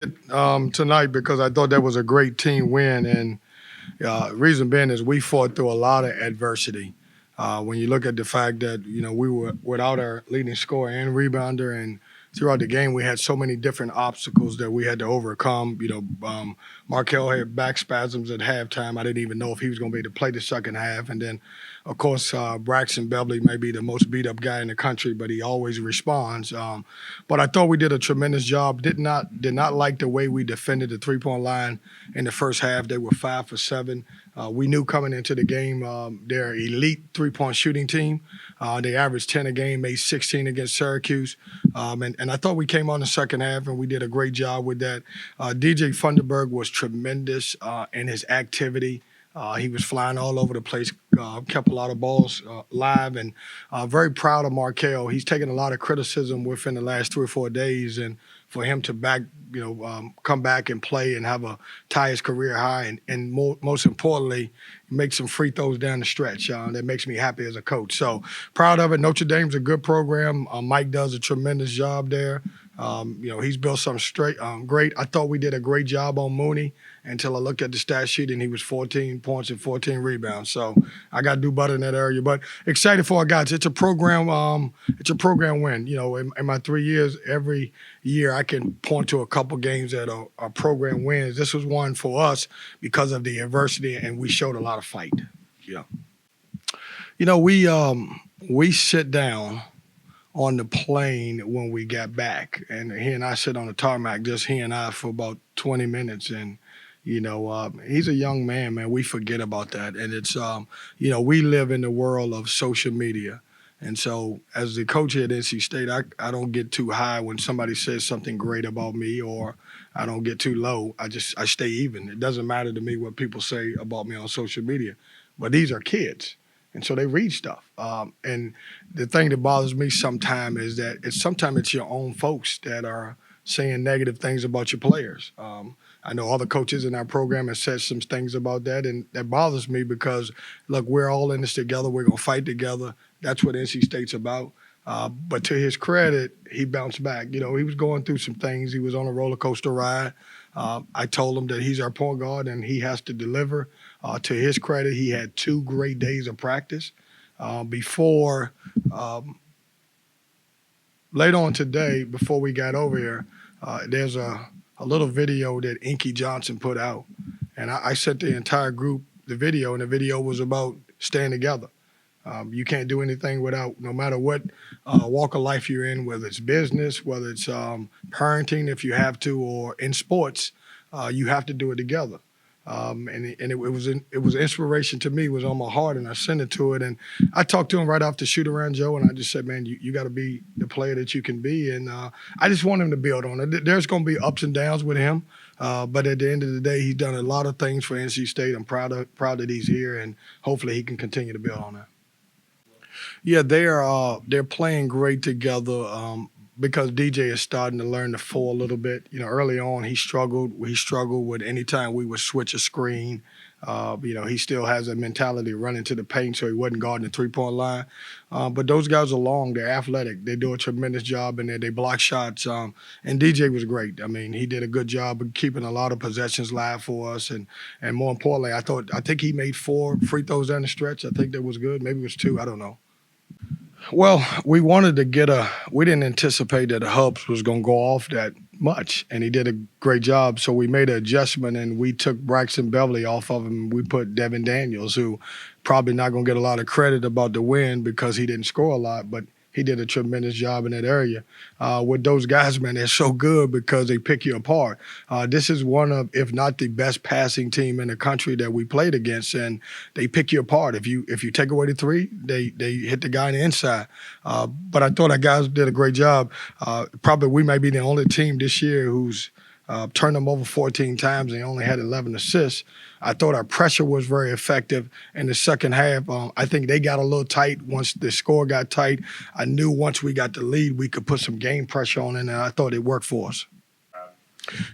Tonight because I thought that was a great team win, and reason being is we fought through a lot of adversity. When you look at the fact that we were without our leading scorer and rebounder, and throughout the game we had so many different obstacles that we had to overcome. Markel had back spasms at halftime. I didn't even know if he was going to be able to play the second half, and then of course Braxton Beverly may be the most beat up guy in the country, but he always responds. But I thought we did a tremendous job. Did not like the way we defended the 3-point line in the first half. They were 5 for 7. We knew coming into the game they're an elite 3-point shooting team. They averaged 10 a game, made 16 against Syracuse. And I thought we came on the second half and we did a great job with that. DJ Funderburg was tremendous in his activity. He was flying all over the place, kept a lot of balls live, and very proud of Markel. He's taken a lot of criticism within the last 3 or 4 days, and for him to come back and play and have tie his career high, and most importantly, make some free throws down the stretch. That makes me happy as a coach. So proud of it. Notre Dame's a good program. Mike does a tremendous job there. He's built something great. I thought we did a great job on Mooney until I looked at the stat sheet and he was 14 points and 14 rebounds. So I got to do better in that area. But excited for our guys. It's a program. It's a program win. In my 3 years, every year I can point to a couple games that are program wins. This was one for us because of the adversity, and we showed a lot of fight. Yeah. We sit down on the plane when we got back, and he and I sit on the tarmac, just he and I, for about 20 minutes. And he's a young man, man. We forget about that, and it's we live in the world of social media. And so as the coach here at NC State, I don't get too high when somebody says something great about me, or I don't get too low. I stay even. It doesn't matter to me what people say about me on social media. But these are kids, and so they read stuff. And the thing that bothers me sometimes is that sometimes it's your own folks that are saying negative things about your players. I know other coaches in our program have said some things about that, and that bothers me because, look, we're all in this together. We're going to fight together. That's what NC State's about. But to his credit, he bounced back. He was going through some things. He was on a roller coaster ride. I told him that he's our point guard and he has to deliver. To his credit, he had 2 great days of practice. Before later on today, before we got over here, there's a little video that Inky Johnson put out. And I sent the entire group the video, and the video was about staying together. You can't do anything without, no matter what walk of life you're in, whether it's business, whether it's parenting if you have to, or in sports, you have to do it together. It was inspiration to me. It was on my heart, and I sent it to it. And I talked to him right off the shoot around, Joe, and I just said, man, you got to be the player that you can be. And I just want him to build on it. There's going to be ups and downs with him, but at the end of the day, he's done a lot of things for NC State. I'm proud that he's here, and hopefully he can continue to build on that. Yeah, they're playing great together. Because DJ is starting to learn the floor a little bit. Early on he struggled. He struggled with any time we would switch a screen. He still has a mentality of running to the paint, so he wasn't guarding the 3-point line. But those guys are long. They're athletic. They do a tremendous job in there. They block shots. And DJ was great. I mean, he did a good job of keeping a lot of possessions live for us. And more importantly, I think he made 4 free throws down the stretch. I think that was good. Maybe it was 2. I don't know. Well, we wanted to we didn't anticipate that the Hubs was going to go off that much, and he did a great job. So we made an adjustment, and we took Braxton Beverly off of him. We put Devin Daniels, who probably not going to get a lot of credit about the win because he didn't score a lot, but he did a tremendous job in that area. With those guys, man, they're so good because they pick you apart. This is one of, if not the best passing team in the country that we played against, and they pick you apart. If you take away the 3, they hit the guy in the inside. But I thought our guys did a great job. Probably we may be the only team this year who's turned them over 14 times and they only had 11 assists. I thought our pressure was very effective in the second half. I think they got a little tight once the score got tight. I knew once we got the lead, we could put some game pressure on it, and I thought it worked for us.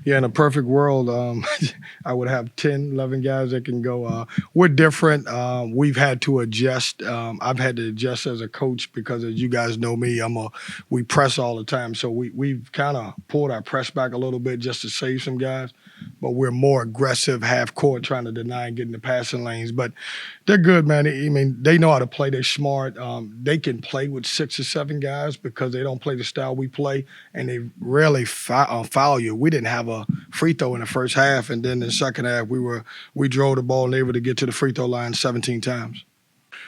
Yeah, in a perfect world, I would have 10, 11 guys that can go. We're different. We've had to adjust. I've had to adjust as a coach because, as you guys know me, we press all the time. So we've kind of pulled our press back a little bit just to save some guys. But we're more aggressive, half court, trying to deny and get in the passing lanes. But they're good, man. I mean, they know how to play. They're smart. They can play with 6 or 7 guys because they don't play the style we play, and they rarely foul you. We didn't have a free throw in the first half, and then in the second half we drove the ball and able to get to the free throw line 17 times.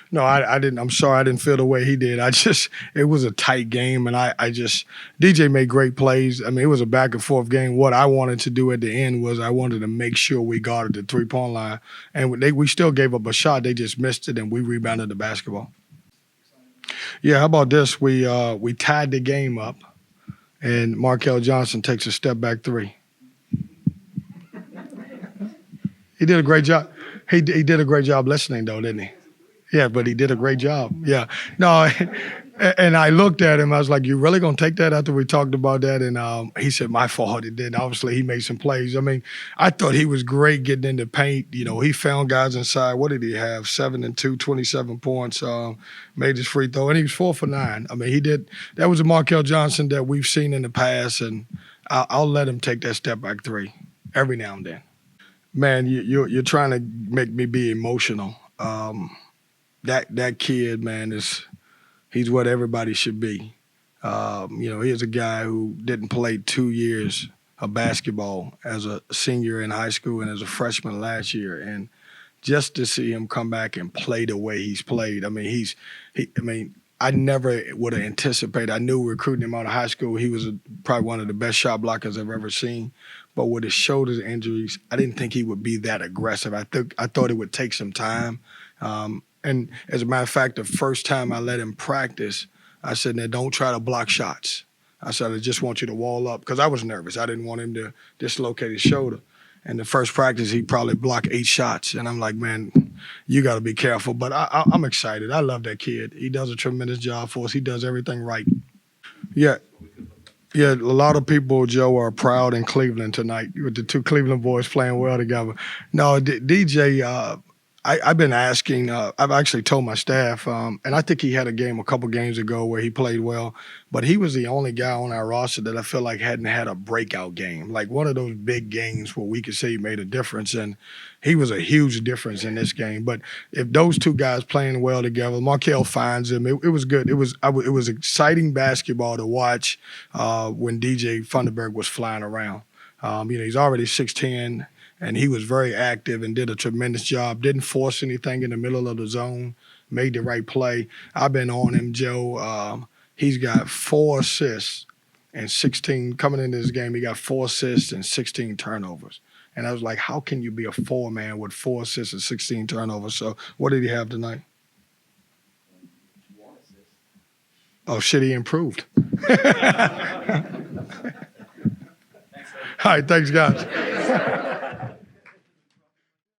No, I didn't. I'm sorry, I didn't feel the way he did. It was a tight game, and I just DJ made great plays. I mean, it was a back and forth game. What I wanted to do at the end was I wanted to make sure we guarded the 3-point line, and we still gave up a shot. They just missed it, and we rebounded the basketball. Yeah, how about this? We tied the game up, and Markel Johnson takes a step back three. He did a great job. He did a great job listening, though, didn't he? Yeah, but he did a great job. Yeah. No, and I looked at him. I was like, "You really gonna take that?" After we talked about that, and he said, "My fault." It did. Obviously, he made some plays. I mean, I thought he was great getting in the paint. You know, he found guys inside. What did he have? 7 and 2, 27 points. Made his free throw, and he was 4 for 9. I mean, he did. That was a Markel Johnson that we've seen in the past, and I'll let him take that step back three every now and then. Man, you're trying to make me be emotional. That kid, man, he's what everybody should be. He's a guy who didn't play 2 years of basketball as a senior in high school and as a freshman last year, and just to see him come back and play the way he's played. I mean, I never would have anticipated. I knew recruiting him out of high school, he was probably one of the best shot blockers I've ever seen. But with his shoulder injuries, I didn't think he would be that aggressive. I thought it would take some time. And as a matter of fact, the first time I let him practice, I said, "Now don't try to block shots." I said, "I just want you to wall up," because I was nervous. I didn't want him to dislocate his shoulder. And the first practice, he probably blocked 8 shots. And I'm like, "Man, you got to be careful." But I'm excited. I love that kid. He does a tremendous job for us. He does everything right. Yeah. Yeah, a lot of people, Joe, are proud in Cleveland tonight with the two Cleveland boys playing well together. No, DJ, I've been asking. I've actually told my staff, and I think he had a game a couple games ago where he played well, but he was the only guy on our roster that I feel like hadn't had a breakout game, like one of those big games where we could say he made a difference, and he was a huge difference in this game. But if those two guys playing well together, Markel finds him. It was good. It was exciting basketball to watch when DJ Funderburg was flying around. He's already 6'10", and he was very active and did a tremendous job. Didn't force anything in the middle of the zone, made the right play. I've been on him, Joe. He's got 4 assists and 16 coming into this game. He got 4 assists and 16 turnovers. And I was like, how can you be a 4-man with 4 assists and 16 turnovers? So what did he have tonight? Oh, shit, he improved. All right, thanks, guys.